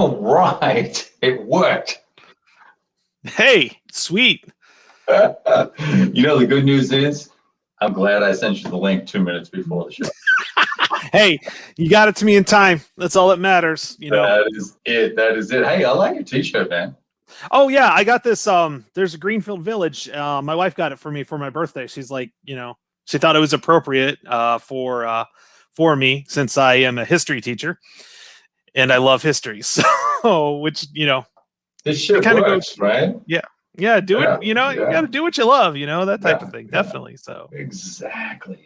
All right. It worked. Hey, sweet. The good news is I'm glad I sent you the link 2 minutes before the show. Hey, you got it to me in time. That's all that matters, That is it. That is it. Hey, I like your t-shirt, man. Oh yeah, I got this. There's a Greenfield Village. My wife got it for me for my birthday. She's like, she thought it was appropriate for me since I am a history teacher and I love history. So, which This shit kind of works, right? Yeah, do Yeah, it. You yeah. got to do what you love. That type of thing. Yeah. Definitely. So Exactly.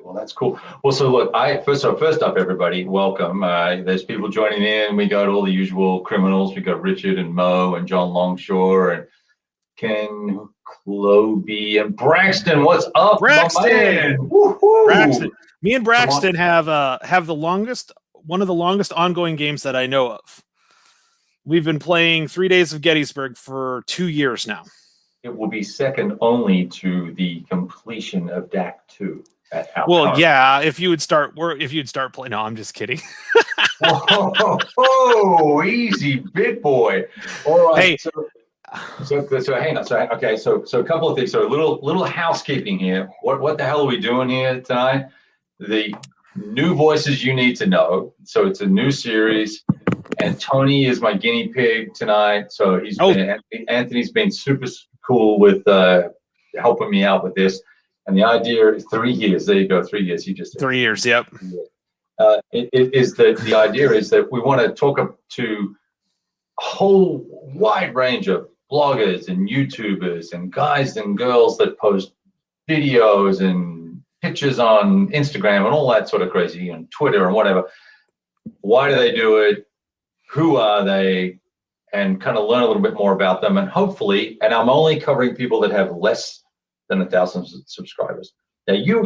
Well, that's cool. Well, so look, first up, everybody, welcome. There's people joining in. We got all the usual criminals. We got Richard and Mo and John Longshore and Ken Cloby and Braxton. What's up, Braxton? Woohoo! Braxton. Me and Braxton have one of the longest ongoing games that I know of. We've been playing 3 Days of Gettysburg for 2 years now. It will be second only to the completion of DAC 2. Yeah, if you'd start playing. No, I'm just kidding. Easy, big boy. All right. Hey. So hang on. So a couple of things. So a little housekeeping here. What the hell are we doing here tonight? The new voices you need to know. So it's a new series. And Tony is my guinea pig tonight. So Anthony's been super cool with helping me out with this. And the idea is 3 years. There you go, 3 years. You just said 3 years. Yep. The idea is that we want to talk to a whole wide range of bloggers and YouTubers and guys and girls that post videos and pictures on Instagram and all that sort of crazy, and Twitter and whatever. Why do they do it? Who are they? And kind of learn a little bit more about them. And hopefully, and I'm only covering people that have less than 1,000 subscribers. Now you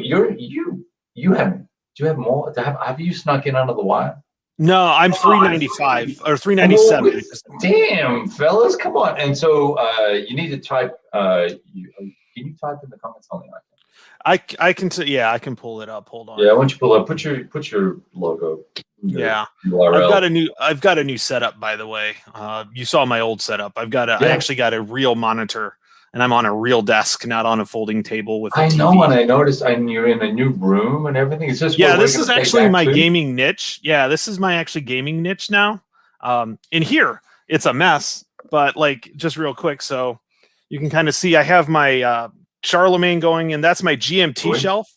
have more? Have you snuck in under the wire? No, I'm 395 or 397. Damn, fellas, come on! And so you need to type. Can you type in the comments on the iPhone? I can. I can pull it up. Hold on. Yeah, why don't you pull up? Put your logo. Yeah, URL. I've got a new setup, by the way. You saw my old setup. I actually got a real monitor, and I'm on a real desk, not on a folding table with a TV. know, and I noticed you're in a new room and everything. It's just this is actually my gaming niche. Yeah, this is my actually gaming niche now. In here, it's a mess, but just real quick, so you can kind of see I have my Charlemagne going, and that's my GMT shelf.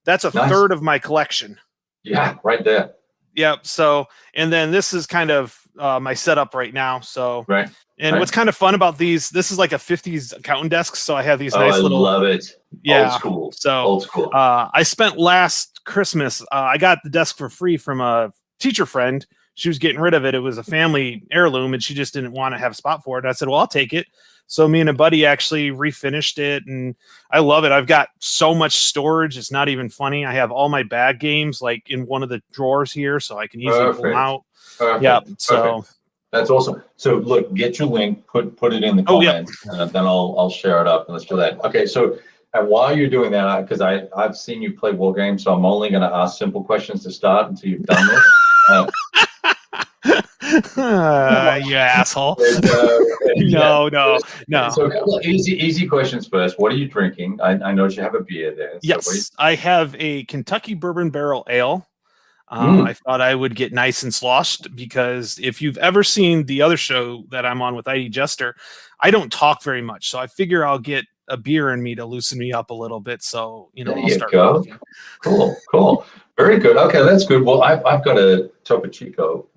That's a third of my collection. Yeah, right there. Yep. So, and then this is kind of my setup right now. So, right. And what's kind of fun about these? This is like a 50s accountant desk. So I have these nice little. I love it. Yeah. Old school. So old school. I spent last Christmas. I got the desk for free from a teacher friend. She was getting rid of it. It was a family heirloom, and she just didn't want to have a spot for it. I said, "Well, I'll take it." So me and a buddy actually refinished it, and I love it. I've got so much storage. It's not even funny. I have all my bag games in one of the drawers here, so I can easily pull them out. Yeah. So that's awesome. So look, get your link, put it in the comments, and then I'll share it up, and let's do that. Okay. So and while you're doing that, because I've seen you play Wargames, so I'm only going to ask simple questions to start until you've done this. You asshole. No. So a couple of easy questions first. What are you drinking? I noticed you have a beer there. So yes, I have a Kentucky Bourbon Barrel Ale. I thought I would get nice and sloshed because if you've ever seen the other show that I'm on with ID Jester, I don't talk very much. So I figure I'll get a beer in me to loosen me up a little bit. So, I'll start talking. Cool. Very good. Okay, that's good. Well, I've got a Topo Chico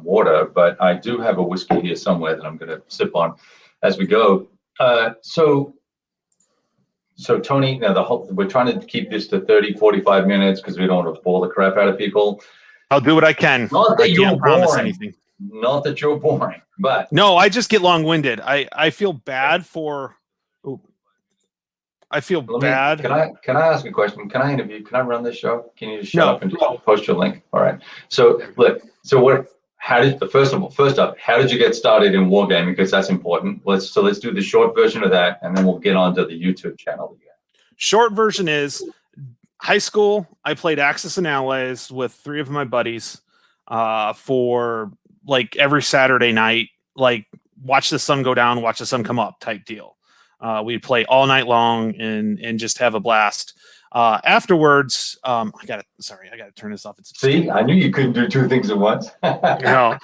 water, but I do have a whiskey here somewhere that I'm going to sip on as we go. So Tony, now we're trying to keep this to 30, 45 minutes because we don't want to bore the crap out of people. I'll do what I can. Not that I can't promise anything. Not that you're boring, but no, I just get long-winded. I feel bad for. I feel bad. Can I ask a question? Can I interview? Can I run this show? Can you just shut up and just post your link? All right. So look. So what? How did first up? How did you get started in wargaming? Because that's important. Let's do the short version of that, and then we'll get on to the YouTube channel again. Short version is high school. I played Axis and Allies with 3 of my buddies for like every Saturday night, like watch the sun go down, watch the sun come up type deal. We'd play all night long and just have a blast. Afterwards, I gotta turn this off. See, I knew you couldn't do two things at once. No.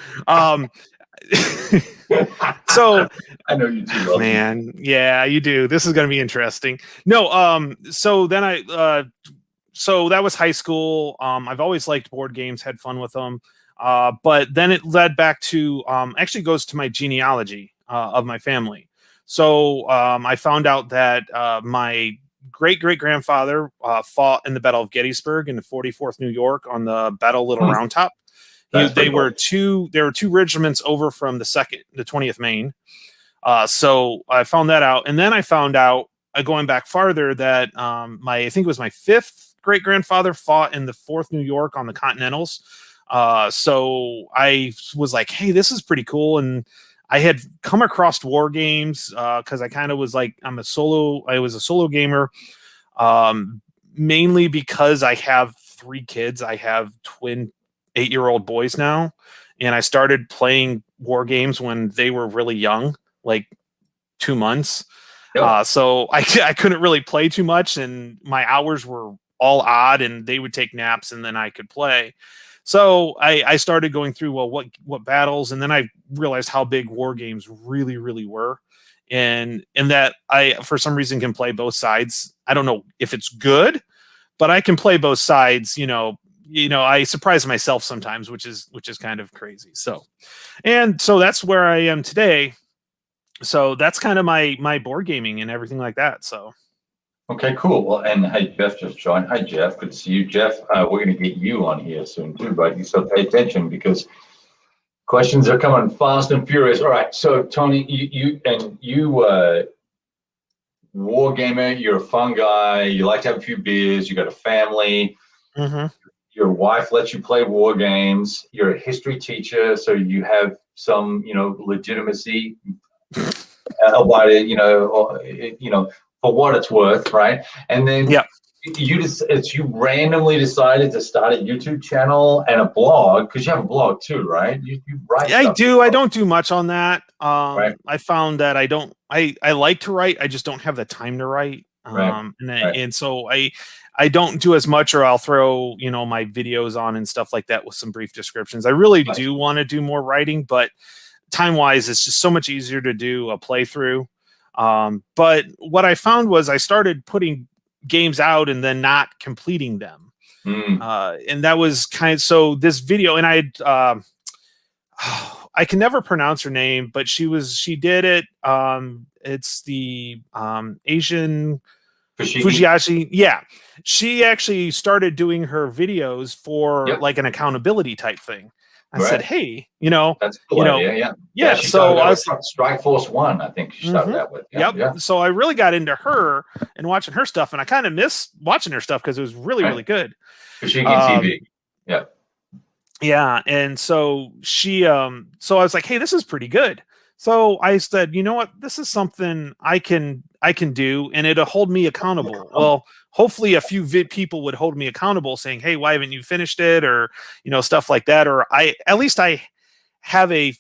So I know you do, man. Yeah, you do. This is going to be interesting. No. So then so that was high school. I've always liked board games, had fun with them. But then it led back to, actually goes to my genealogy, of my family. So, I found out that, my great-great-grandfather, fought in the Battle of Gettysburg in the 44th New York on the Battle of Little Round Top. They were two regiments over from the 20th Maine. So I found that out. And then I found out, going back farther, that, I think it was my fifth great-grandfather fought in the 4th New York on the Continentals. So I was like, hey, this is pretty cool. And I had come across Wargames, because I kind of was like, I was a solo gamer, mainly because I have 3 kids. I have twin 8-year-old boys now, and I started playing war games when they were really young, like 2 months. Yep. So I couldn't really play too much, and my hours were all odd, and they would take naps, and then I could play. So I started going through, well, what battles, and then I realized how big war games really, really were, and that I, for some reason, can play both sides. I don't know if it's good, but I can play both sides. I surprise myself sometimes, which is kind of crazy. So that's where I am today. So that's kind of my board gaming and everything like that. So. Okay, cool. Well, and hey, Jeff just joined. Hi, Jeff. Good to see you, Jeff. We're going to get you on here soon too, but so pay attention because questions are coming fast and furious. All right, so Tony, you wargamer. You're a fun guy. You like to have a few beers. You got a family. Mm-hmm. Your wife lets you play war games. You're a history teacher, so you have some, legitimacy. About it, for what it's worth, right? And then you randomly decided to start a YouTube channel and a blog, because you have a blog too, right? You write. Yeah, I do. I don't do much on that. Right. I found that I don't. I like to write. I just don't have the time to write. Right. And so I don't do as much, or I'll throw my videos on and stuff like that with some brief descriptions. I really do want to do more writing, but time wise, it's just so much easier to do a playthrough. But what I found was I started putting games out and then not completing them. And that was so this video, and I can never pronounce her name, but she did it. It's the Asian Fujiyashi. Yeah. She actually started doing her videos for like an accountability type thing. I said, hey, that's cool idea, yeah. So I was Strike Force 1, I think she started that with. Yeah. So I really got into her and watching her stuff, and I kind of miss watching her stuff because it was really, really good. Fushigi TV. Yeah. Yeah. And so so I was like, hey, this is pretty good. So I said, you know what? This is something I can do, and it'll hold me accountable. Well, hopefully a few people would hold me accountable, saying, hey, why haven't you finished it? Or, stuff like that. Or I have a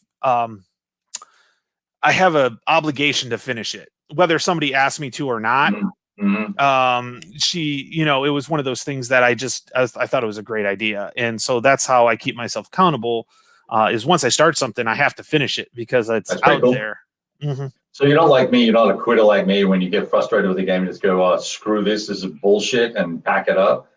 obligation to finish it, whether somebody asked me to or not. It was one of those things that I thought it was a great idea. And so that's how I keep myself accountable, is once I start something, I have to finish it because it's out there. Mm-hmm. So you're not like me, you're not a quitter like me. When you get frustrated with the game, you just go, oh, screw this is bullshit, and pack it up.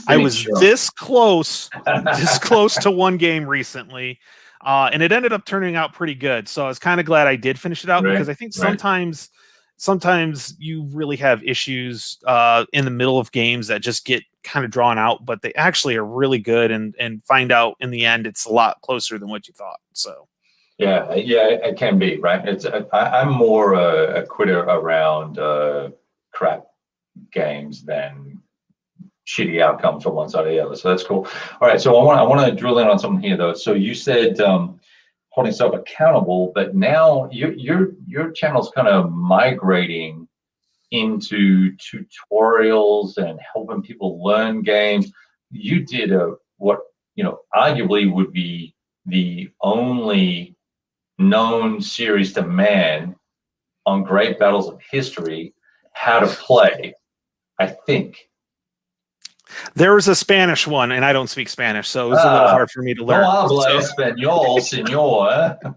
I was this close to one game recently, and it ended up turning out pretty good. So I was kind of glad I did finish it out, because I think sometimes you really have issues in the middle of games that just get kind of drawn out, but they actually are really good, and find out in the end it's a lot closer than what you thought. So. Yeah, it can be, right? I'm more a quitter around crap games than shitty outcomes from one side or the other. So that's cool. All right, so I want to drill in on something here though. So you said holding yourself accountable, but now your channel's kind of migrating into tutorials and helping people learn games. You did what arguably would be the only known series to man on great battles of history how to play, I think. There was a Spanish one, and I don't speak Spanish, so it was a little hard for me to learn. No habla So, español, señor.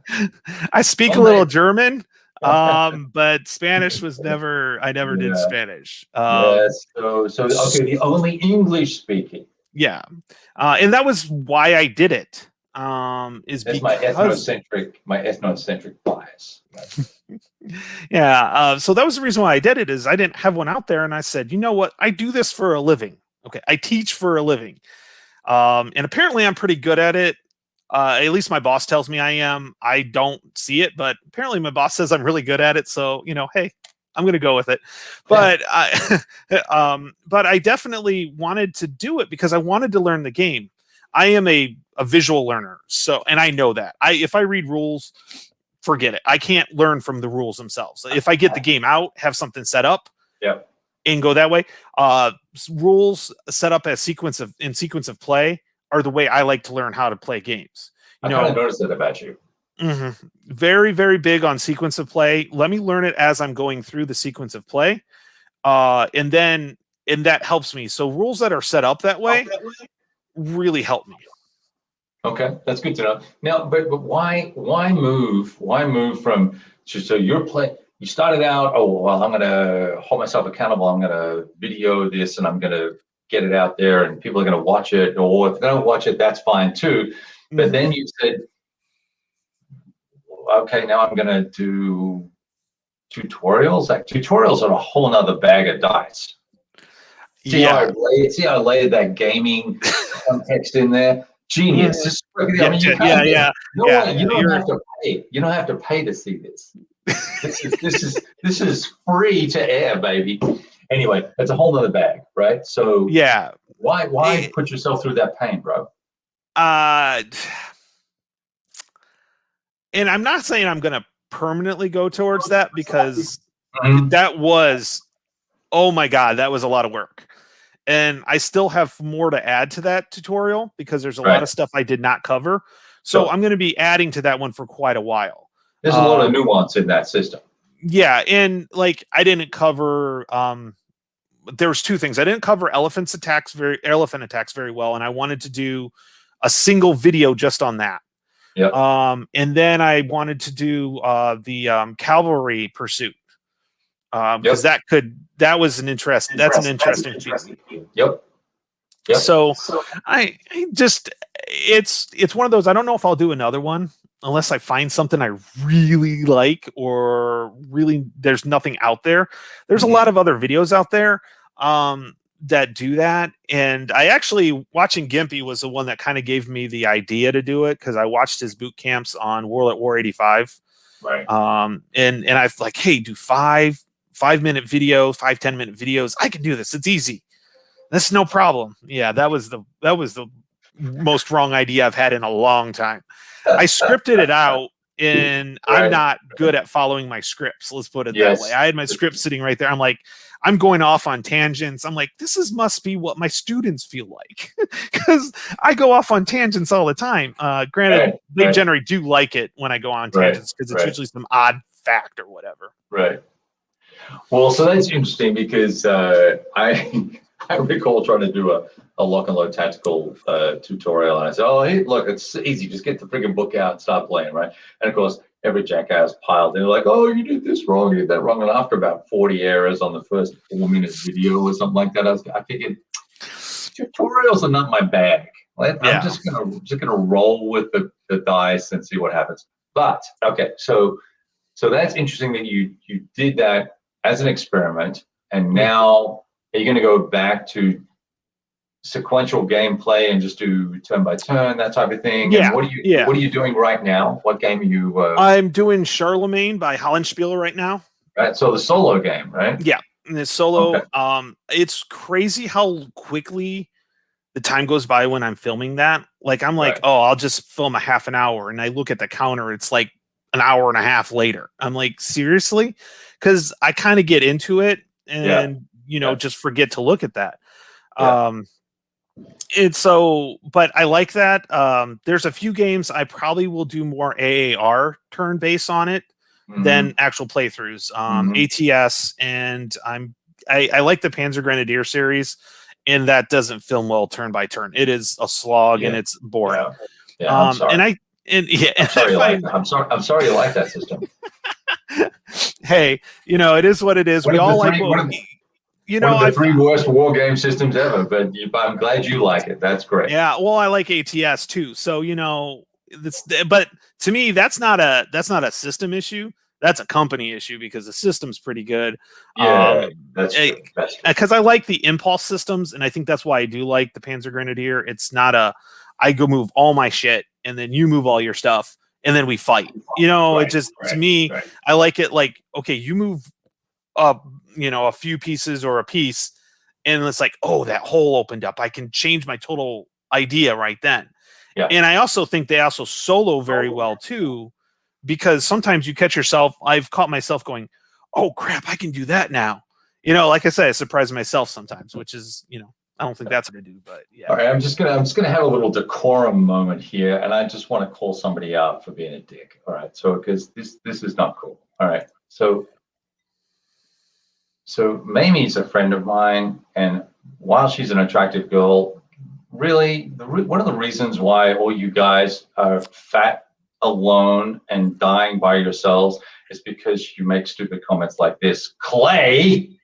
I speak a little German, but Spanish was I never did Spanish. Yes. So okay, the only English speaking. Yeah, and that was why I did it. Is That's because my ethnocentric bias. yeah. So that was the reason why I did it. Is I didn't have one out there, and I said, you know what? I do this for a living. Okay, I teach for a living, and apparently I'm pretty good at it. At least my boss tells me I am. I don't see it, but apparently my boss says I'm really good at it. So, hey, I'm going to go with it. But but I definitely wanted to do it because I wanted to learn the game. I am a visual learner. So, and I know that if I read rules, forget it. I can't learn from the rules themselves. If I get the game out, have something set up, and go that way. Rules set up as sequence of play are the way I like to learn how to play games. I kind of noticed that about you. Mm-hmm. Very, very big on sequence of play. Let me learn it as I'm going through the sequence of play. And that helps me. So rules that are set up that way really help me. Okay, that's good to know. Now, but why move from so you started out, oh well, I'm gonna hold myself accountable, I'm gonna video this and I'm gonna get it out there and people are gonna watch it, or if they don't watch it, that's fine too. But then you said, okay, now I'm gonna do tutorials. Like tutorials are a whole nother bag of dice. See how I laid that gaming context in there? Genius. You don't have to pay. You don't have to pay to see this. This is free to air, baby. Anyway, it's a whole nother bag, right? So why put yourself through that pain, bro? And I'm not saying I'm gonna permanently go towards that because that was, oh my God, that was a lot of work. And I still have more to add to that tutorial because there's a lot of stuff I did not cover. So I'm going to be adding to that one for quite a while. There's a lot of nuance in that system. Yeah. And like, I didn't cover, there was two things. I didn't cover elephant attacks very well. And I wanted to do a single video just on that. And then I wanted to do the cavalry pursuit. Because that was an interesting piece. Yep. So I just, it's one of those, I don't know if I'll do another one unless I find something I really like or really there's nothing out there. There's a lot of other videos out there that do that. And I actually, watching Gimpy was the one that kind of gave me the idea to do it because I watched his boot camps on World at War 85. Right. And I've like, hey, do 5-minute videos, 10-minute videos. I can do this. It's easy. That's no problem. Yeah, that was the most wrong idea I've had in a long time. I scripted it out, and I'm not good at following my scripts. Let's put it that way. I had my script sitting right there. I'm like, I'm going off on tangents. I'm like, must be what my students feel like because I go off on tangents all the time. Granted, they generally do like it when I go on tangents because it's usually some odd fact or whatever. Right. Well, so that's interesting because I recall trying to do a lock and load tactical tutorial, and I said, "Oh, hey, look, it's easy. Just get the freaking book out and start playing, right?" And of course, every jackass piled in, like, "Oh, you did this wrong, you did that wrong." And after about 40 errors on the first 4-minute video or something like that, I figured tutorials are not my bag. I'm just gonna roll with the dice and see what happens. But okay, so that's interesting that you did that as an experiment, and now are you going to go back to sequential gameplay and just do turn by turn, that type of thing? Yeah. And what are you doing right now? What game are you? I'm doing Charlemagne by Hollenspieler right now. Right. So the solo game, right? Yeah, and it's solo. Okay. It's crazy how quickly the time goes by when I'm filming that. Like I'm like, oh, I'll just film a half an hour, and I look at the counter, it's like an hour and a half later. I'm like, seriously? Because I kind of get into it and just forget to look at that. It's so, but I like that. There's a few games I probably will do more AAR turn based on it than actual playthroughs. ATS, and I like the Panzer Grenadier series, and that doesn't film well turn by turn. It is a slog and it's boring. Yeah, I'm sorry. I'm sorry you like that. I'm sorry you like that system. Hey, it is what it is. We all like one of the three worst war game systems ever, but I'm glad you like it. That's great. Yeah, well, I like ATS too. So but to me, that's not a system issue. That's a company issue because the system's pretty good. Yeah, that's true. Because I like the impulse systems, and I think that's why I do like the Panzer Grenadier. It's not I go move all my shit, and then you move all your stuff, and then we fight. It just to me, I like it. Like, okay, you move up, a few pieces or a piece, and it's like, oh, that hole opened up. I can change my total idea right then. Yeah. And I also think they also solo very well too. Because sometimes you catch yourself, I've caught myself going, oh crap, I can do that now. Like I said, I surprise myself sometimes, which is, I don't think that's what I do, but yeah. All right, I'm just gonna have a little decorum moment here, and I just want to call somebody out for being a dick. All right, so because this is not cool. All right, so Mamie's a friend of mine, and while she's an attractive girl, really, one of the reasons why all you guys are fat, alone, and dying by yourselves is because you make stupid comments like this. Clay!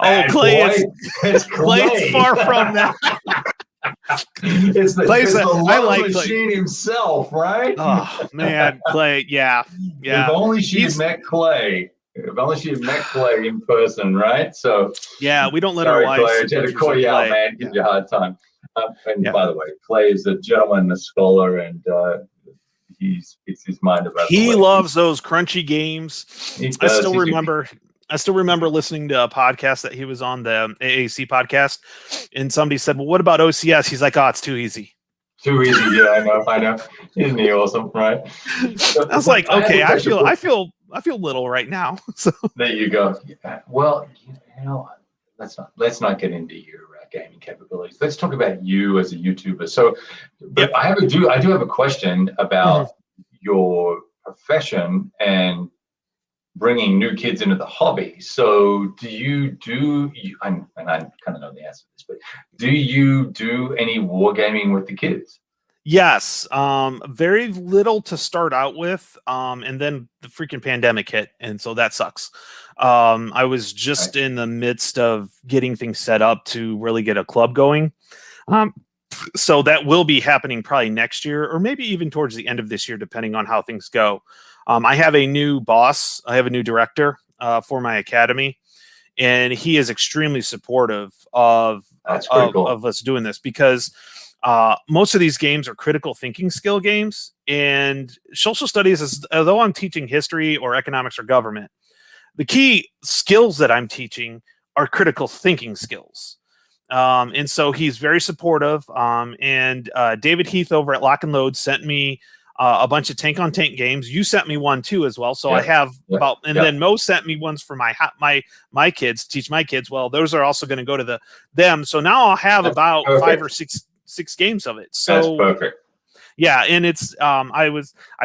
Oh, Clay! It's Clay. Clay's far from that. It's the love machine himself, right? Oh, man, Clay, yeah. If only she had met Clay. If only she had met Clay in person, right? So yeah, we don't let our wives. Clay, I had to call you out, man. Give you a hard time. By the way, Clay is a gentleman, a scholar, and he speaks his mind about. He loves those crunchy games. I still remember listening to a podcast that he was on, the AAC podcast, and somebody said, "Well, what about OCS?" He's like, "Oh, it's too easy." Too easy, yeah, I know. Isn't he awesome, right? I was like, okay, I feel little right now. So there you go. Well, let's not get into your gaming capabilities. Let's talk about you as a YouTuber. So, but I do have a question about your profession and bringing new kids into the hobby. So, and I kind of know the answer to this, but do you do any wargaming with the kids? Yes, very little to start out with, and then the freaking pandemic hit, and so that sucks. I was just in the midst of getting things set up to really get a club going. So that will be happening probably next year, or maybe even towards the end of this year, depending on how things go. I have a new boss. I have a new director for my academy, and he is extremely supportive of us doing this because most of these games are critical thinking skill games, and social studies, although I'm teaching history or economics or government, the key skills that I'm teaching are critical thinking skills. And so he's very supportive. And David Heath over at Lock and Load sent me a bunch of tank on tank games. You sent me one too as well. So I have then Mo sent me ones for my kids, teach my kids. Well, those are also going to go to them. So now I'll have about perfect. 5 or 6 games of it. So that's perfect. Yeah, and it's I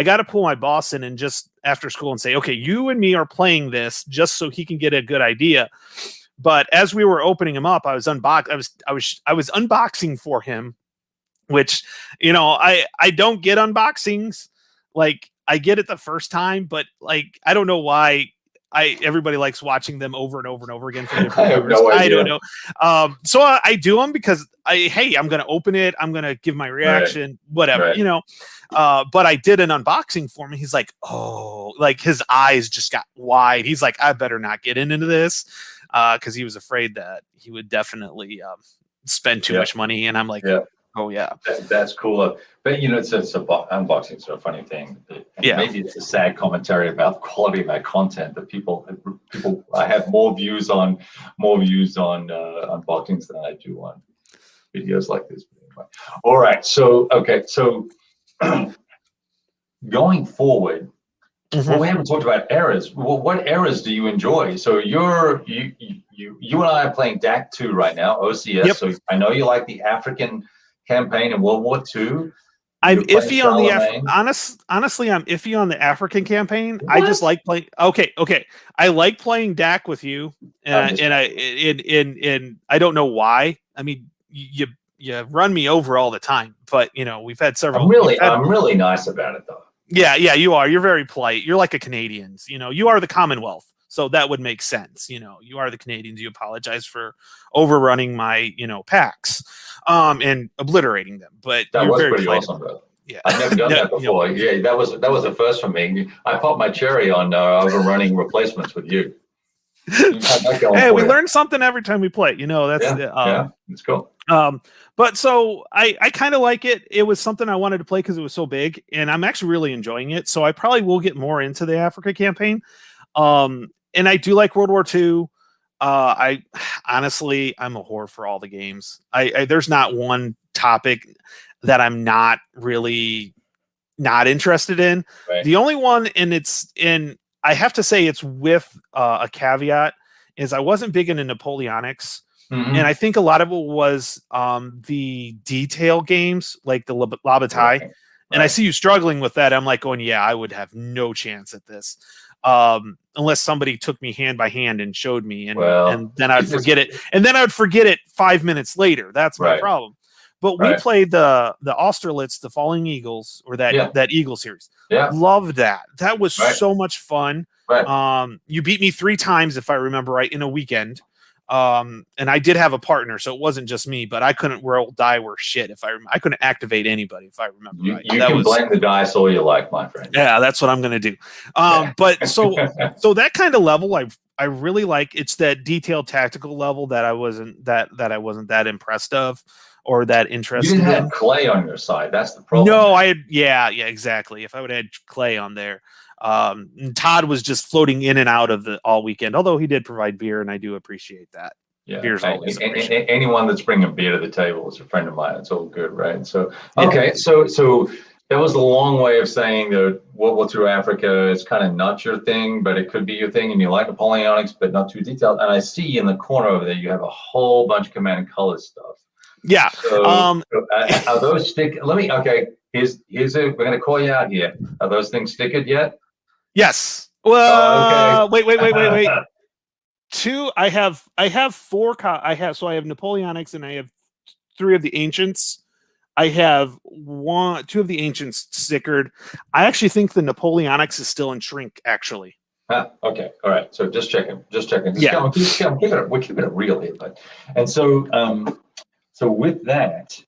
got to pull my boss in and just after school and say, okay, you and me are playing this just so he can get a good idea. But as we were opening him up, I was unboxing for him, which I don't get unboxings. Like I get it the first time, but like I don't know why. Everybody likes watching them over and over and over again. From different I have no idea. I don't know. So I do them because I'm going to open it. I'm going to give my reaction, whatever, but I did an unboxing for him. He's like, oh, like his eyes just got wide. He's like, I better not get into this. Cause he was afraid that he would definitely, spend too much money. And I'm like, oh yeah, that's cool. But it's unboxing is a funny thing. Maybe it's a sad commentary about the quality of our content that people I have more views on unboxings than I do on videos like this. All right, so going forward, Well, we haven't talked about eras. Well, what eras do you enjoy? So you and I are playing DAC 2 right now, OCS. Yep. So I know you like the African campaign in World War II. I'm You're playing iffy on the Charlemagne. honestly, I'm iffy on the African campaign. What? I just like playing. Okay. I like playing DAC with you, and I don't know why. I mean, you run me over all the time, but we've had several. I'm really nice about it though. Yeah, you are. You're very polite. You're like a Canadians. You are the Commonwealth, so that would make sense. You are the Canadians. You apologize for overrunning my packs, and obliterating them. But That you're was very pretty polite. awesome, bro. Yeah, I've never done that before. Yeah, that was a first for me. I popped my cherry on overrunning replacements with you. Hey, we learn something every time we play. That's it's cool. But so I kind of like it. It was something I wanted to play because it was so big, and I'm actually really enjoying it. So I probably will get more into the Africa campaign. And I do like World War II. I honestly, I'm a whore for all the games. There's not one topic that I'm not really not interested in. Right. The only one, and I have to say it's with a caveat, is I wasn't big into Napoleonics. Mm-hmm. And I think a lot of it was the detail games, like the La Bataille. Right. And I see you struggling with that. I'm like going, yeah, I would have no chance at this. Unless somebody took me hand by hand and showed me. And then I'd forget it. And then I'd forget it 5 minutes later. That's my problem. But we played the Austerlitz, the Falling Eagles, or that Eagle series. Yeah. Loved that. That was so much fun. Right. You beat me 3 times, if I remember right, in a weekend. And I did have a partner, so it wasn't just me, but I couldn't roll die worth shit I couldn't activate anybody, if I remember right. You can blame the dice all you like, my friend. Yeah, that's what I'm gonna do. But so that kind of level I really like. It's that detailed tactical level that I wasn't that impressed of or that interested in. You didn't have Clay on your side. That's the problem. No, I had exactly. If I would have had Clay on there. Todd was just floating in and out of the all weekend, although he did provide beer, and I do appreciate that. Yeah, beer's always anyone that's bringing beer to the table is a friend of mine. It's all good, right? So okay, so that was a long way of saying that World War II Africa is kind of not your thing, but it could be your thing, and you like Napoleonics, but not too detailed. And I see in the corner over there you have a whole bunch of Command and Color stuff. Yeah. So, are those stick? Here's we're gonna call you out here. Are those things stickered yet? Yes. Well, okay. Wait. 2. I have 4. I have Napoleonics, and I have 3 of the Ancients. I have 2 of the Ancients stickered. I actually think the Napoleonics is still in shrink, actually. Okay. All right. So just checking. We're keeping it real here, but so with that.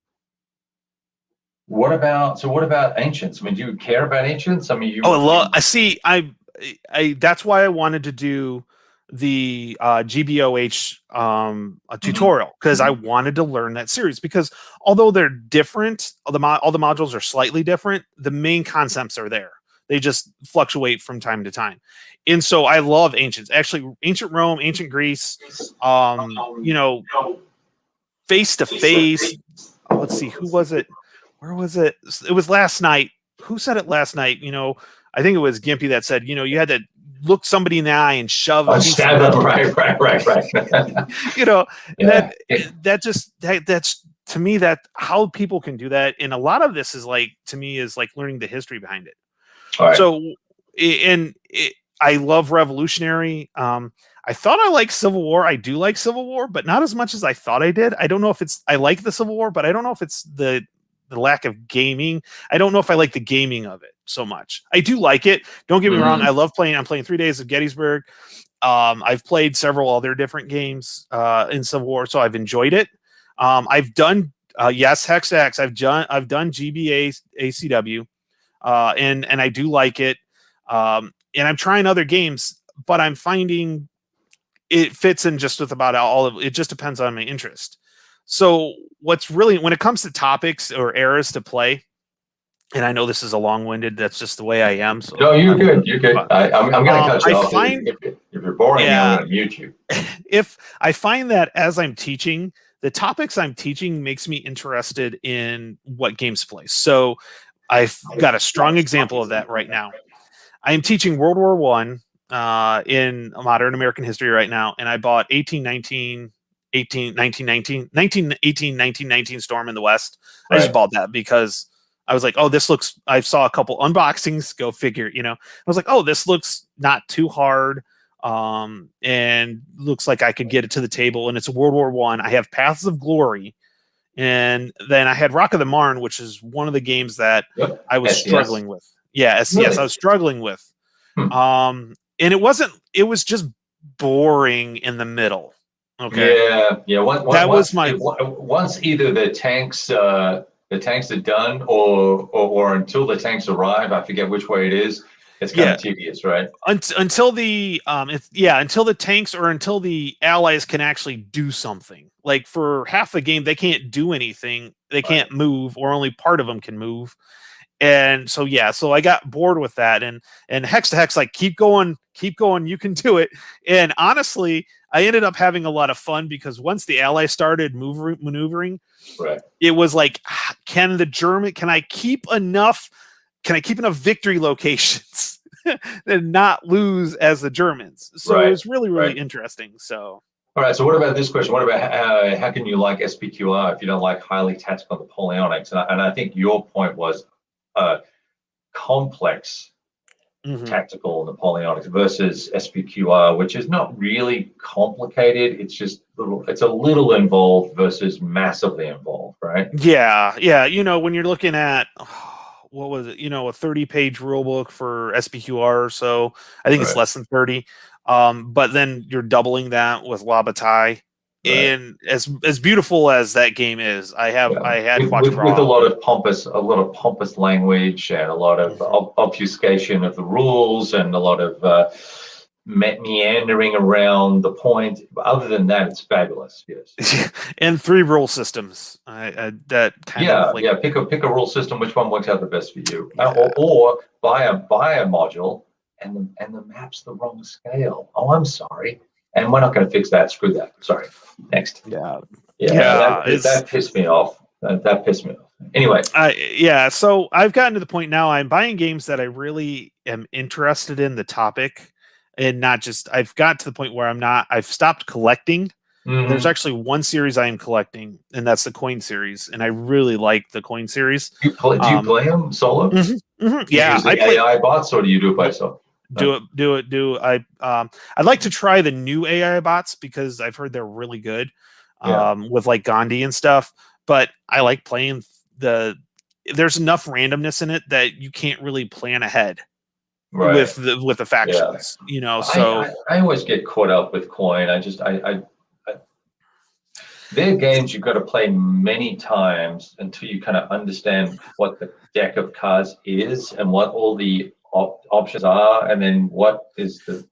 What about Ancients? I mean, do you care about Ancients? I mean, I see. I that's why I wanted to do the GBOH tutorial, because I wanted to learn that series, because although they're different, all the modules are slightly different, the main concepts are there. They just fluctuate from time to time. And so I love Ancients. Actually, Ancient Rome, Ancient Greece, face to face. Let's see, who was it? Where was it? It was last night. Who said it last night? I think it was Gimpy that said, you had to look somebody in the eye and shove. Stab them. Right. That's to me, that how people can do that. And a lot of this is like learning the history behind it. All right. So, I love Revolutionary. I thought I liked Civil War. I do like Civil War, but not as much as I thought I did. I don't know if I like the Civil War, but I don't know if it's the lack of gaming. I don't know if I like the gaming of it so much. I do like it. Don't get me wrong. I love playing. I'm playing 3 Days of Gettysburg. I've played several other different games in Civil War, so I've enjoyed it. I've done Hex X. I've done GBA ACW, and I do like it. And I'm trying other games, but I'm finding it fits in just with about all of it. Just depends on my interest. So what's really, when it comes to topics or eras to play, and I know this is a long-winded, that's just the way I am. So no, you're good. You're good. I'm going to cut you off. If you're boring, I'm going to mute you. If I find that as I'm teaching, the topics I'm teaching makes me interested in what games play. So I've got a strong example of that right now. I am teaching World War One in modern American history right now, and I bought 1919 Storm in the West. I just bought that because I was like, oh, this looks, I saw a couple unboxings, go figure, I was like, oh, this looks not too hard. And looks like I could get it to the table, and it's World War One. I have Paths of Glory, and then I had Rock of the Marne, which is one of the games that I was struggling with. Yeah, SCS, really? I was struggling with. And it was just boring in the middle. Okay. Yeah. Once either the tanks are done, or until the tanks arrive, I forget which way it is. It's kind of tedious, right? Until the tanks, or until the allies can actually do something. Like for half the game, they can't do anything. They can't move, or only part of them can move. And so I got bored with that. And Hex to Hex, like, keep going, you can do it. And honestly, I ended up having a lot of fun, because once the allies started maneuvering, it was like, can I keep enough victory locations and not lose as the Germans? So it was really interesting. So, all right. So what about this question? What about how can you like SPQR if you don't like highly tactical Napoleonics? And I think your point was complex tactical Napoleonics versus SPQR, which is not really complicated. It's just it's a little involved versus massively involved, right? Yeah. When you're looking at what was it? A 30-page rule book for SPQR or so. I think it's less than 30. But then you're doubling that with La Bataille. And as beautiful as that game is, I had with a lot of pompous language, and a lot of obfuscation of the rules, and a lot of meandering around the point. Other than that, it's fabulous. Yes. And 3 rule systems. That kind of like, pick a rule system. Which one works out the best for you? Or buy a module, and the map's the wrong scale. Oh, I'm sorry. And we're not going to fix that. Screw that. Sorry. Next. That pissed me off. That pissed me off. Anyway. So I've gotten to the point now, I'm buying games that I really am interested in the topic, and not just, I've got to the point where I've stopped collecting. There's actually one series I am collecting, and that's the coin series. And I really like the coin series. Do you play them solo? Yeah. I play AI bots, or do you do it by yourself? I'd like to try the new AI bots, because I've heard they're really good, with like Gandhi and stuff. But I like playing there's enough randomness in it that you can't really plan ahead with the factions, So I always get caught up with coin. They're games you've got to play many times until you kind of understand what the deck of cards is, and what all the options are, and then what is the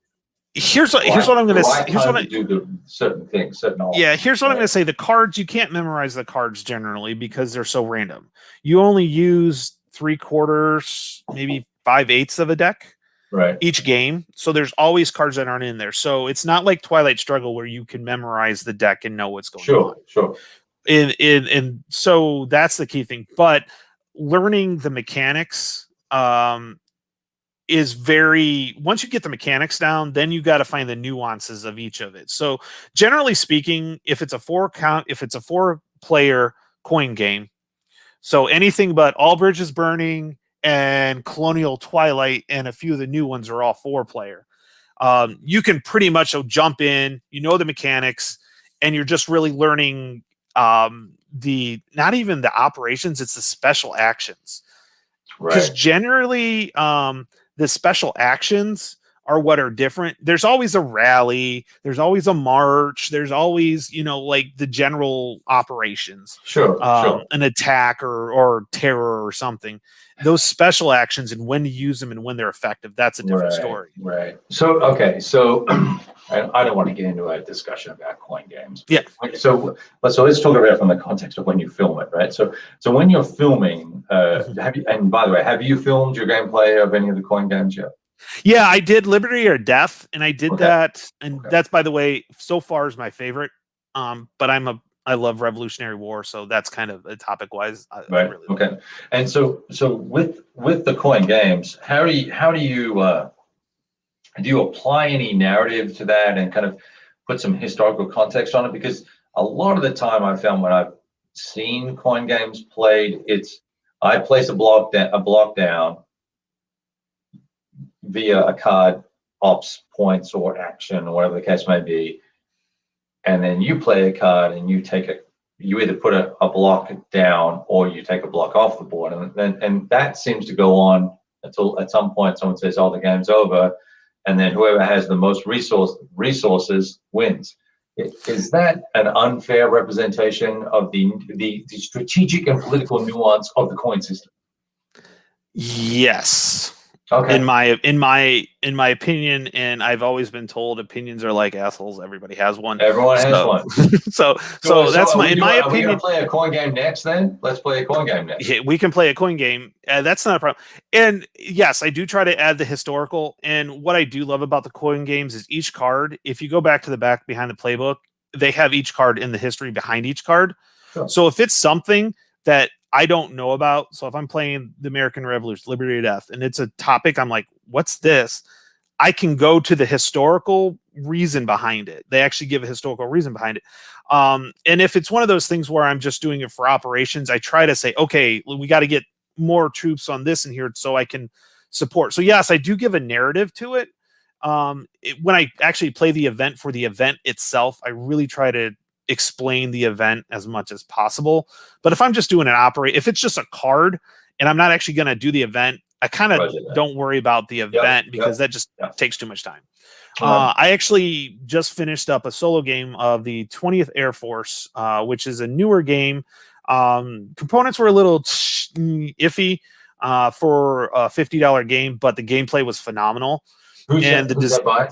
here's what I'm going to say. Here's what I do the certain things. Here's what I'm going to say. The cards, you can't memorize the cards generally, because they're so random. You only use 3/4, maybe 5/8 of a deck each game. So there's always cards that aren't in there. So it's not like Twilight Struggle, where you can memorize the deck and know what's going on. Sure. And so that's the key thing. But learning the mechanics is once you get the mechanics down, then you got to find the nuances of each of it. So generally speaking, if it's a 4-player coin game, so anything but All Bridges Burning and Colonial Twilight and a few of the new ones are all 4-player. You can pretty much jump in, the mechanics, and you're just really learning not even the operations, it's the special actions. Because generally, the special actions are what are different. There's always a rally, there's always a march, there's always, like the general operations. Sure. An attack or terror or something. Those special actions and when to use them and when they're effective, that's a different story. Right. So I don't want to get into a discussion about coin games. Yeah. So let's talk about it from the context of when you film it, right? So when you're filming, and by the way, have you filmed your gameplay of any of the coin games yet? Yeah, I did Liberty or Death, and I did that, and that's, by the way, so far is my favorite. But I'm I love Revolutionary War, so that's kind of a topic wise. I Right. really Okay. And so with the coin games, how do you apply any narrative to that and kind of put some historical context on it? Because a lot of the time I found when I've seen coin games played, it's I place a block down via a card, ops, points, or action, or whatever the case may be, and then you play a card and you take it. You either put a block down or you take a block off the board, and that seems to go on until at some point someone says, "Oh, the game's over," and then whoever has the most resources wins. Is that an unfair representation of the strategic and political nuance of the coin system? Yes. Okay. In my opinion, and I've always been told opinions are like assholes. Everybody has one. Everyone has one. so that's my opinion. Are we going to play a coin game next? Then let's play a coin game next. Yeah, we can play a coin game. That's not a problem. And yes, I do try to add the historical. And what I do love about the coin games is each card. If you go back to the back behind the playbook, they have each card in the history behind each card. Sure. So if it's something that I don't know about, so if I'm playing the American Revolution, Liberty or Death, and it's a topic, I'm like, what's this? I can go to the historical reason behind it. They actually give a historical reason behind it. And if it's one of those things where I'm just doing it for operations, I try to say, okay, we got to get more troops on this in here so I can support. So yes, I do give a narrative to it. When I actually play the event for the event itself, I really try to explain the event as much as possible. But if I'm just doing if it's just a card and I'm not actually going to do the event, I kind of don't worry about the event because that just takes too much time. I actually just finished up a solo game of the 20th Air Force, which is a newer game. Components were a little iffy for a $50 game, but the gameplay was phenomenal. Who's that by?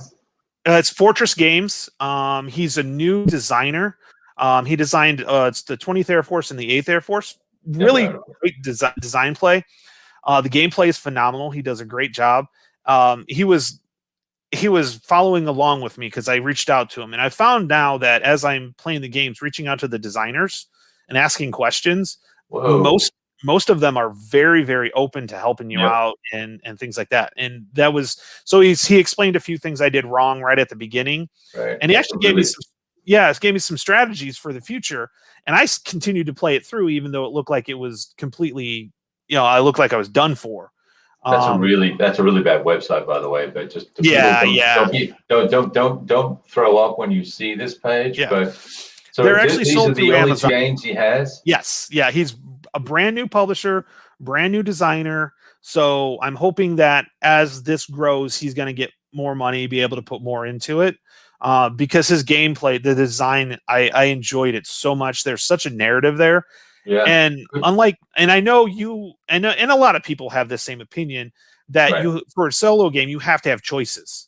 It's Fortress Games. He's a new designer. He designed it's the 20th Air Force and the 8th Air Force. Really great design play. The gameplay is phenomenal. He does a great job. He was following along with me because I reached out to him, and I found now that as I'm playing the games, reaching out to the designers and asking questions, most of them are very, very open to helping you out and things like that. And that was so he explained a few things I did wrong right at the beginning, and he actually gave me some strategies for the future. And I continued to play it through, even though it looked like it was completely, I looked like I was done for. That's a really bad website, by the way. But just don't throw up when you see this page. Yeah. But so they're actually sold through Amazon. Games he has. Yes, yeah, he's a brand new publisher, brand new designer. So I'm hoping that as this grows, he's going to get more money, be able to put more into it. Because his gameplay, the design, I enjoyed it so much. There's such a narrative there. Yeah. And I know you and a lot of people have the same opinion that for a solo game, you have to have choices.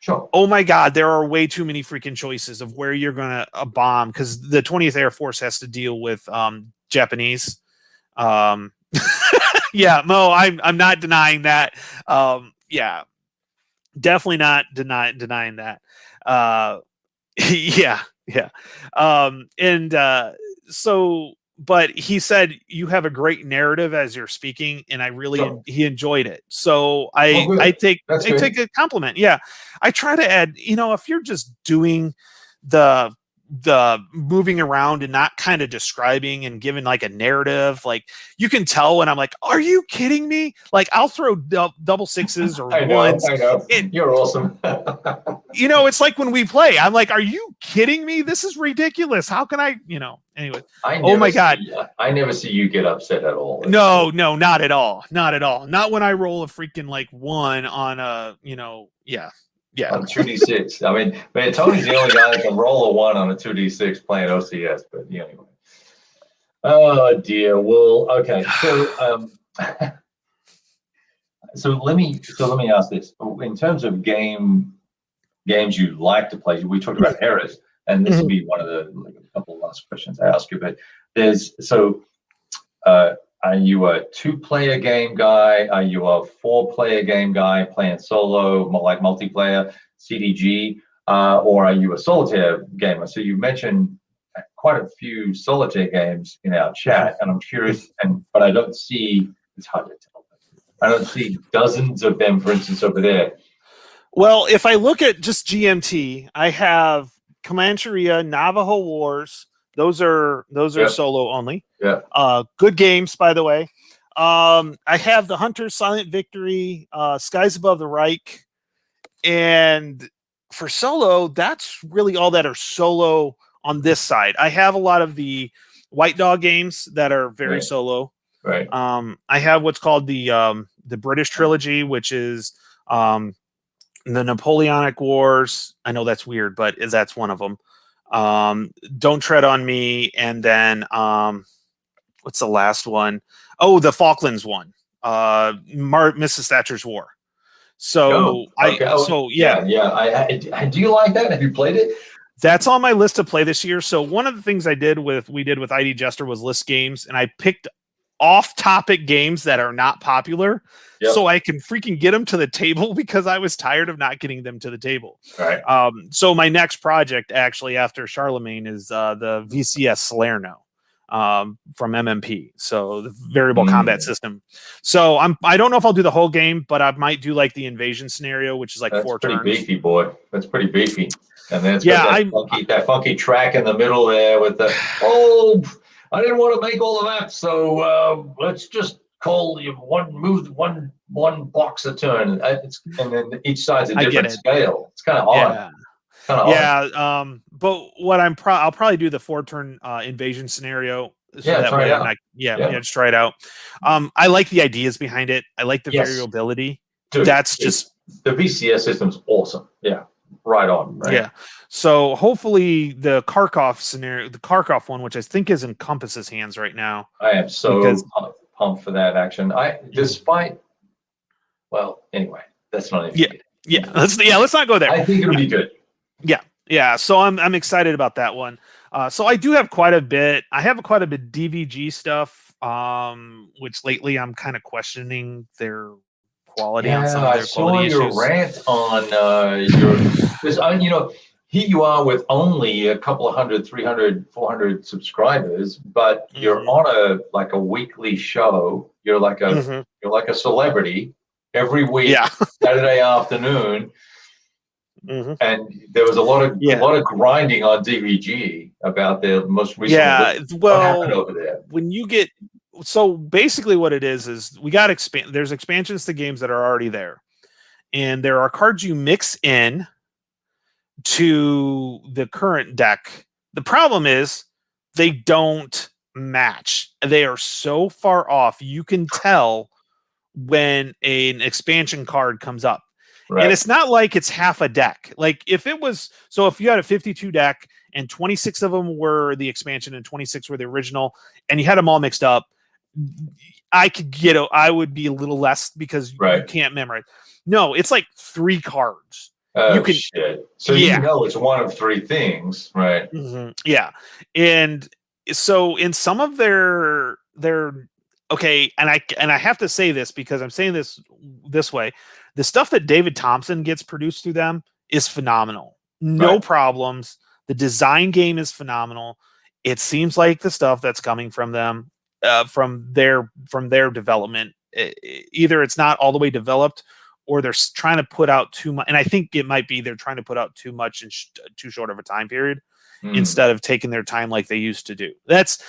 Sure. Oh my God, there are way too many freaking choices of where you're going to bomb because the 20th Air Force has to deal with Japanese. Yeah, Mo, I'm not denying that. Yeah, definitely not denying that. Yeah. So, but he said you have a great narrative as you're speaking, and I really he enjoyed it. So I take a compliment. Yeah, I try to add. If you're just doing the moving around and not kind of describing and giving like a narrative, like you can tell when I'm like, are you kidding me? Like I'll throw double sixes or ones. I know. You're awesome. It's like when we play, I'm like, are you kidding me? This is ridiculous. How can I, anyway. Oh my God. I never see you get upset at all. No, not at all. Not at all. Not when I roll a freaking like one on a, Yeah. On 2d6. I mean, Tony's the only guy that can roll a 1 on a 2d6 playing OCS, but anyway. Oh dear. Well, okay. So let me ask this. In terms of games you like to play, we talked about eras, and this will be one of a couple of last questions I ask you. But are you a 2-player game guy? Are you a 4-player game guy playing solo, like multiplayer, CDG, or are you a solitaire gamer? So you mentioned quite a few Solitaire games in our chat, and I'm curious, but I don't see, it's hard to tell. I don't see dozens of them, for instance, over there. Well, if I look at just GMT, I have Comancheria, Navajo Wars. Those are Yep. solo only. Yeah. Good games, by the way. I have the Hunter, Silent Victory, Skies Above the Reich, and for solo, that's really all that are solo on this side. I have a lot of the White Dog games that are very solo. Right. I have what's called the British trilogy, which is the Napoleonic Wars. I know that's weird, but that's one of them. Don't Tread on Me, and then what's the last one? Oh, the Falklands one. Mrs. Thatcher's War. So yeah. Do you like that? Have you played it? That's on my list to play this year. So one of the things we did with ID Jester was list games, and I picked off-topic games that are not popular, so I can freaking get them to the table because I was tired of not getting them to the table. Right. So my next project, actually, after Charlemagne, is the VCS Salerno from MMP. So the variable combat system. So I don't know if I'll do the whole game, but I might do like the invasion scenario, which is like That's 4 pretty turns. beefy, boy. That's pretty beefy. And then it's got that funky track in the middle there with the I didn't want to make all of that, so let's just call you move one box a turn. And then each side's a different scale. It's kind of odd. But what I'll probably do the 4-turn invasion scenario. So that way just try it out. I like the ideas behind it. I like the variability. Dude, that's just the VCS system's awesome. Yeah. Right on. Right? Yeah. So hopefully the Kharkov one, which I think is in Compass's hands right now. I am pumped for that action. Anyway, that's not even let's not go there. I think it'll be good. Yeah. So I'm excited about that one. So I do have quite a bit. I have quite a bit DVG stuff, which lately I'm kind of questioning their quality on some of their quality issues. I saw your rant on because here you are with only a couple of 100, 300, 400 subscribers, but you're on a weekly show. You're like a celebrity every week, Saturday afternoon. And there was a lot of grinding on DVG about their most recent. What happened over there? When you get basically what it is we got there's expansions to games that are already there, and there are cards you mix in to the current deck. The problem is they don't match. They are so far off. You can tell when an expansion card comes up. Right. And it's not like it's half a deck. Like if you had a 52 deck and 26 of them were the expansion and 26 were the original, and you had them all mixed up, I would be a little less because you can't memorize. No, it's like 3 cards. Shit. So it's one of 3 things, right? Mm-hmm. Yeah. And so in some of their okay, and I have to say this because I'm saying this way. The stuff that David Thompson gets produced through them is phenomenal. No problems. The design game is phenomenal. It seems like the stuff that's coming from them, from their development, either it's not all the way developed, or they're trying to put out too much. And I think it might be they're trying to put out too much in too short of a time period. Instead of taking their time like they used to do. There's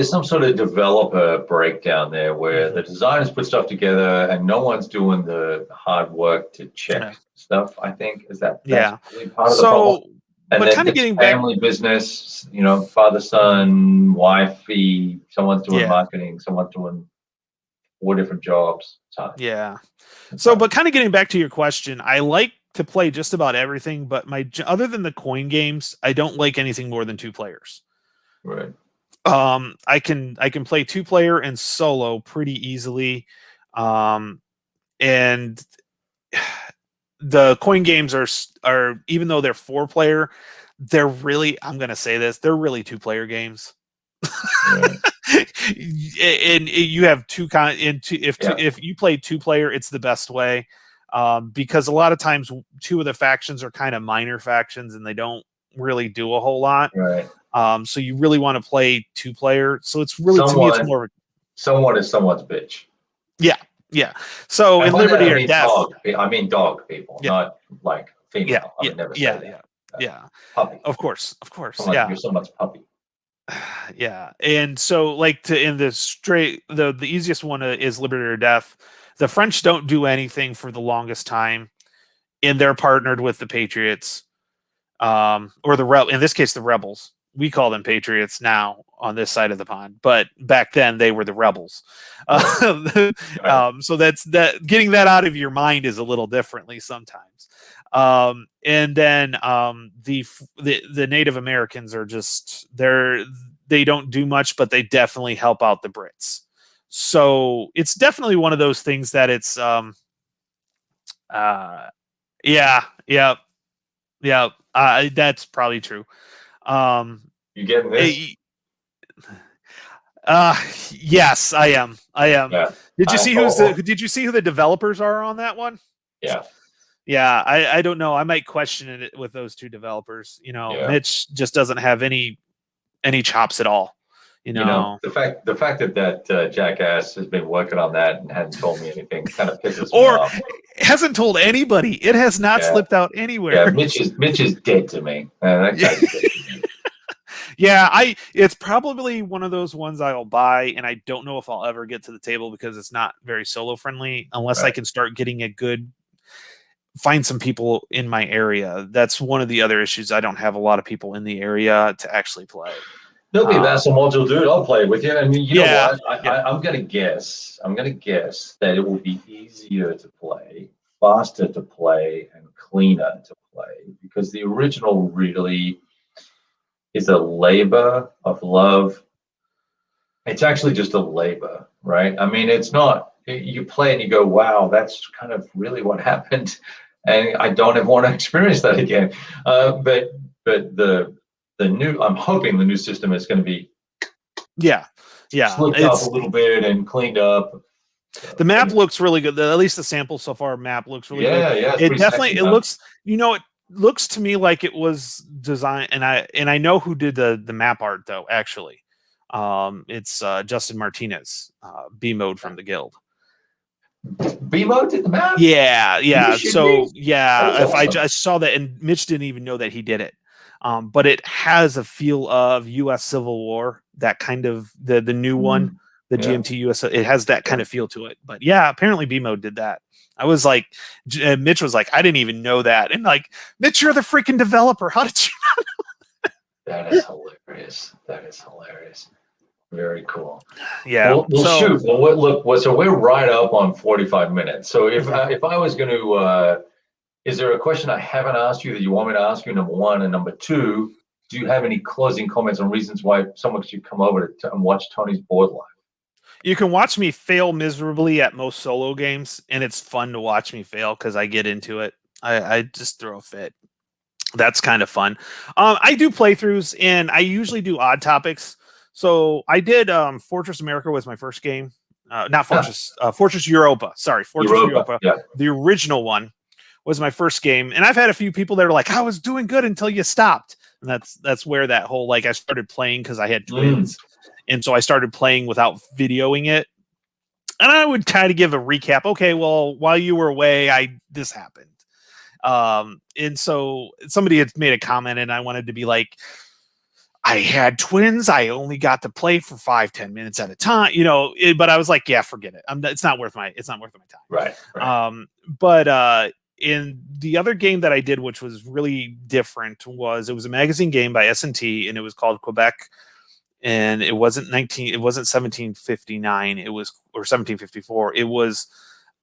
some sort of developer breakdown there where the designers put stuff together and no one's doing the hard work to check stuff. I think that's really part of the problem. And then kind of getting family business, father, son, wifey, someone's doing marketing, someone's doing 4 different jobs. But kind of getting back to your question, I like to play just about everything, but other than the coin games, I don't like anything more than 2 players. Right. I can play 2-player and solo pretty easily. And the coin games are even though they're 4-player, they're really, I'm going to say this, they're really 2-player games. Right. And you have if you play 2-player, it's the best way. Because a lot of times 2 of the factions are kind of minor factions and they don't really do a whole lot. Right. So you really want to play 2-player. So it's really, to me, it's more of someone is someone's bitch. Yeah. So in Liberty or Death, I mean dog people, not like female. I would never say that. Yeah. Puppy. Of course. You're someone's puppy. Yeah. And so like in the straight, the easiest one is Liberty or Death. The French don't do anything for the longest time, and they're partnered with the Patriots, or in this case, the Rebels. We call them Patriots now on this side of the pond, but back then they were the Rebels. So that's that. Getting that out of your mind is a little differently sometimes. And then the Native Americans are just they don't do much, but they definitely help out the Brits. So it's definitely one of those things that it's that's probably true. You getting this? Yes, I am. Yeah. Did you see who the developers are on that one? Yeah. Yeah, I don't know. I might question it with those two developers. Mitch just doesn't have any chops at all. The fact that jackass has been working on that and hadn't told me anything kind of pisses me off. Hasn't told anybody. It has not slipped out anywhere. Yeah, Mitch is dead to me. That guy's dead to me. Yeah, it's probably one of those ones I'll buy, and I don't know if I'll ever get to the table because it's not very solo friendly unless I can start getting find some people in my area. That's one of the other issues. I don't have a lot of people in the area to actually play. There'll be a vassal module, dude. I'll play with you. I mean, you know what? I'm gonna guess that it will be easier to play, faster to play, and cleaner to play because the original really is a labor of love. It's actually just a labor, right? I mean, it's not. You play and you go, "Wow, that's kind of really what happened," and I don't ever want to experience that again. But the new, I'm hoping the new system is going to be slicked up a little bit and cleaned up. The map looks really good. At least the sample so far map looks really good. Yeah, it definitely sexy, looks. It looks to me like it was designed, and I know who did the map art though. Actually, it's Justin Martinez, B Mode from the Guild. B Mode did the map. Yeah. So awesome. I saw that, and Mitch didn't even know that he did it. But it has a feel of U.S. Civil War, that kind of the new one, the GMT US. It has that kind of feel to it. But yeah, apparently B-Mode did that. I was like, Mitch was like, I didn't even know that. And like, Mitch, you're the freaking developer. How did you not know that? That is hilarious. Very cool. Yeah. Well, shoot. Well, look. So we're right up on 45 minutes. So if I was going to, is there a question I haven't asked you that you want me to ask you? Number one, and number two, do you have any closing comments on reasons why someone should come over and watch Tony's board live? You can watch me fail miserably at most solo games, and it's fun to watch me fail because I get into it. I just throw a fit. That's kind of fun. I do playthroughs, and I usually do odd topics. So I did Fortress America was my first game. Not Fortress, Fortress Europa. Sorry, Fortress Europa. Yeah. The original one was my first game. And I've had a few people that are like, I was doing good until you stopped. And that's where that whole, like, I started playing because I had twins. And so I started playing without videoing it. And I would kind of give a recap. Okay, well, while you were away, this happened. And so somebody had made a comment, and I wanted to be like, I had twins. I only got to play for 5-10 minutes at a time, but I was like, yeah, forget it. It's not worth my time. Right. But in the other game that I did, which was really different, it was a magazine game by S&T, and it was called Quebec. And it wasn't 1759. It was, or 1754. It was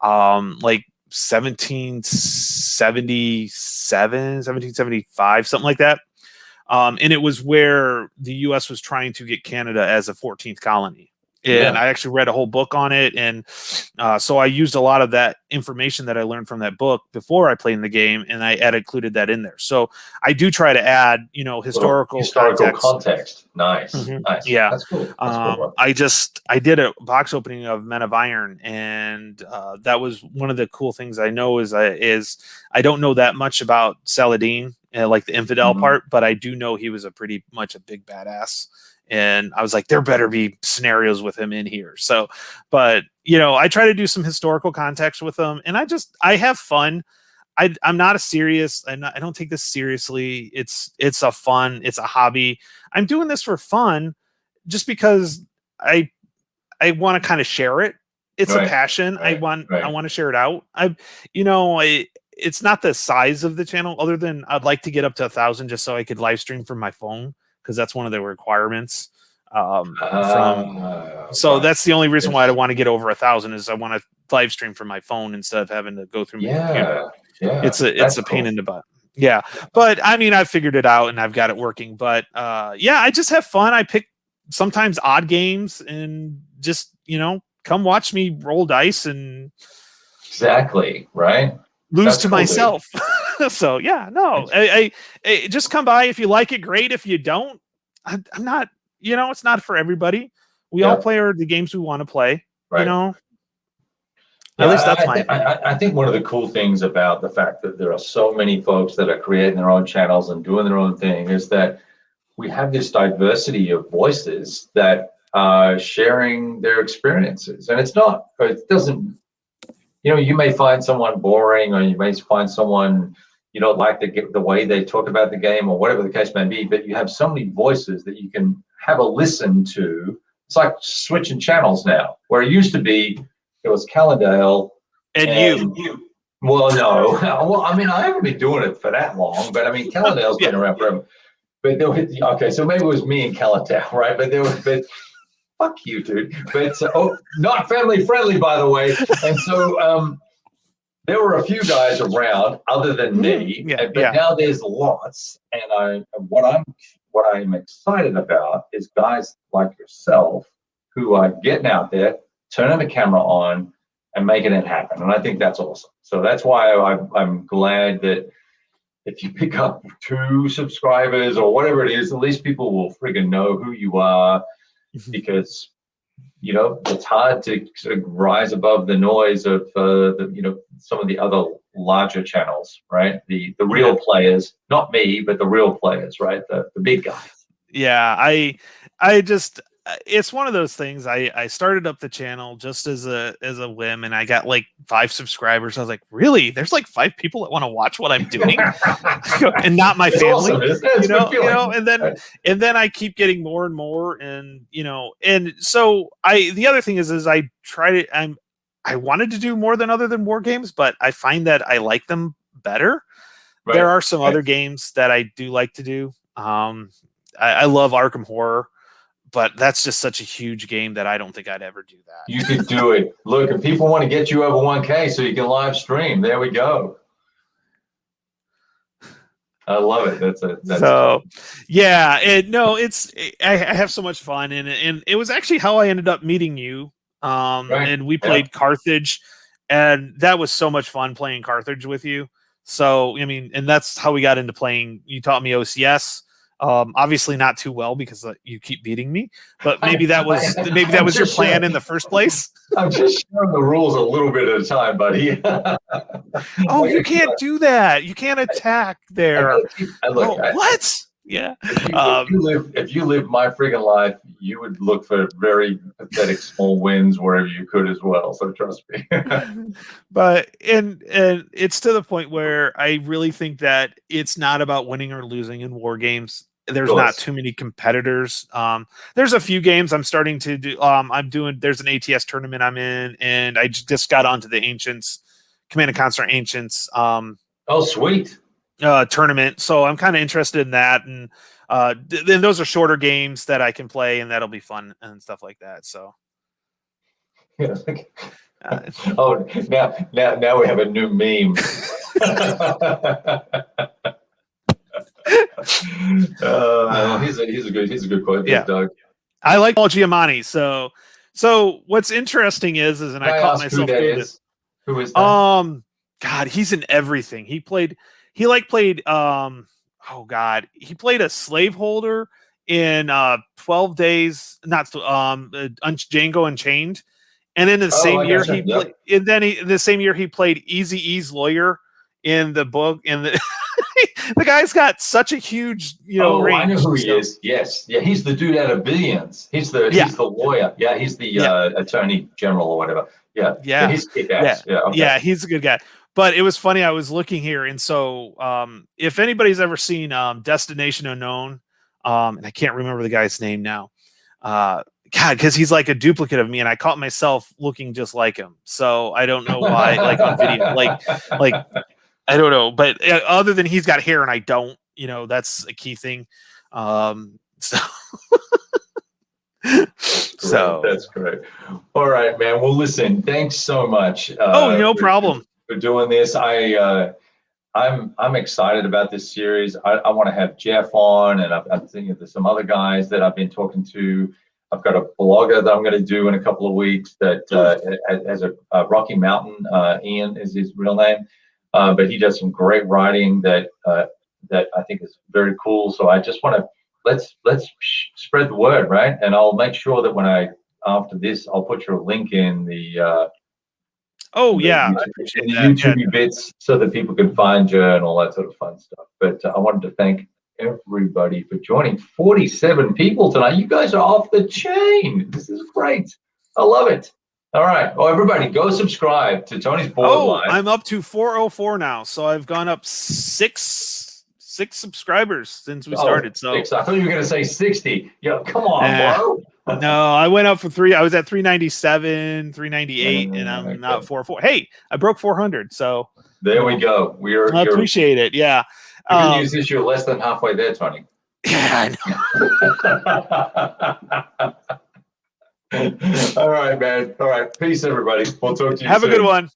like 1777, 1775, something like that. And it was where the U.S. was trying to get Canada as a 14th colony. And I actually read a whole book on it. And so I used a lot of that information that I learned from that book before I played in the game, and I included that in there. So I do try to add, historical context. Nice. Mm-hmm. Nice. Yeah. That's cool. That's cool, I did a box opening of Men of Iron, and that was one of the cool things I know is I don't know that much about Saladin, like the infidel part, but I do know he was pretty much a big badass. And I was like, there better be scenarios with him in here. So, but I try to do some historical context with them, and I have fun. I'm not I don't take this seriously. It's a hobby. I'm doing this for fun just because I want to kind of share it. It's a passion. I want to share it out. It's not the size of the channel, other than I'd like to get up to 1,000 just so I could live stream from my phone, because that's one of the requirements. So that's the only reason why I want to get over 1,000 is I want to live stream from my phone instead of having to go through my computer. Yeah, it's a pain in the butt. Yeah, but I mean, I've figured it out and I've got it working. But I just have fun. I pick sometimes odd games and just come watch me roll dice and lose to myself. So I just come by. If you like it, great. If you don't, I'm not. It's not for everybody. We all play the games we want to play. At least that's I think one of the cool things about the fact that there are so many folks that are creating their own channels and doing their own thing is that we have this diversity of voices that are sharing their experiences, and it doesn't. You may find someone boring, or you may find someone you don't like the way they talk about the game, or whatever the case may be, but you have so many voices that you can have a listen to. It's like switching channels now, where it used to be it was Callendale and you. Well, no. Well, I mean, I haven't been doing it for that long, but I mean, Callendale's been around forever. But so maybe it was me and Callendale, right? But fuck you, dude. But not family friendly, by the way. And so there were a few guys around other than me, but now there's lots. And what I'm excited about is guys like yourself who are getting out there, turning the camera on, and making it happen. And I think that's awesome. So that's why I'm glad that if you pick up 2 subscribers or whatever it is, at least people will friggin' know who you are, because it's hard to sort of rise above the noise of some of the other larger channels, right? The real players, not me, but the real players, right? The big guys. Yeah, I just it's one of those things. I started up the channel just as a whim, and I got like 5 subscribers. I was like, really? There's like 5 people that want to watch what I'm doing, and not my family. Awesome, and then I keep getting more and more, and and so the other thing is I try to I wanted to do more than other than war games, but I find that I like them better. Right. There are some other games that I do like to do. I love Arkham Horror, but that's just such a huge game that I don't think I'd ever do that. You could do it. Look, if people want to get you over 1K so you can live stream, there we go. I love it. That's so, yeah. I have so much fun, and it was actually how I ended up meeting you. And we played Carthage, and that was so much fun playing Carthage with you. So, I mean, and that's how we got into playing. You taught me OCS. Obviously not too well because you keep beating me, but maybe that was your plan in the first place. I'm just sharing the rules a little bit at a time, buddy. Oh, you can't do that. You can't attack there. What? Yeah. If you live my friggin' life, you would look for very pathetic small wins wherever you could as well. So trust me. But and it's to the point where I really think that it's not about winning or losing in war games. There's not too many competitors. There's a few games I'm starting to do. There's an ATS tournament I'm in, and I just got onto the Ancients, Command and Conquer Ancients. Oh, sweet. Tournament. So I'm kind of interested in that. And then those are shorter games that I can play, and that'll be fun and stuff like that. So. Yeah. Now we have a new meme. He's a good quote. Yeah. Doug. I like Paul Giamatti, so So what's interesting is and Can I I caught ask who myself that doing is? this. Who is that? God, he's in everything. He played oh God, he played a slaveholder in 12 days, not Django Unchained. And in the Oh, same I year gotcha. he played, Yep. and then in the same year he played Easy E's lawyer in the book. In the the guy's got such a huge, Oh, I know range. who he So is. Yes, yeah, he's the dude out of Billions. yeah, He's the lawyer. Yeah, he's the yeah, attorney general or whatever. Yeah, yeah, yeah, he's kick yeah, ass. Yeah, okay. yeah. He's a good guy. But it was funny. I was looking here, and so if anybody's ever seen Destination Unknown, and I can't remember the guy's name now. God, because he's like a duplicate of me, and I caught myself looking just like him. So I don't know why, like on video, like I don't know, but other than he's got hair and I don't, that's a key thing. So, Great, that's great. All right, man. Well, listen, thanks so much no problem. for doing this. I'm excited about this series. I want to have Jeff on, and I'm thinking there's some other guys that I've been talking to. I've got a blogger that I'm going to do in a couple of weeks that has a Rocky Mountain. Ian is his real name, but he does some great writing that I think is very cool. So I just want to let's spread the word, right? And I'll make sure that after this, I'll put your link in the Oh in yeah, YouTube, I appreciate in the that. YouTube Yeah. bits so that people can find you and all that sort of fun stuff. But I wanted to thank everybody for joining. 47 people tonight. You guys are off the chain. This is great. I love it. All right. Well, everybody, go subscribe to Tony's Board Live. I'm up to 404 now, so I've gone up six subscribers since we started. So I thought you were going to say 60. Yo, come on, bro. No, I went up for 3. I was at 397, 398, and I'm not 404. Hey, I broke 400. So there we go. I appreciate it. Yeah. The good news is you're less than halfway there, Tony. Yeah, I know. All right, man. All right. Peace, everybody. We'll talk to you soon. Have a good one.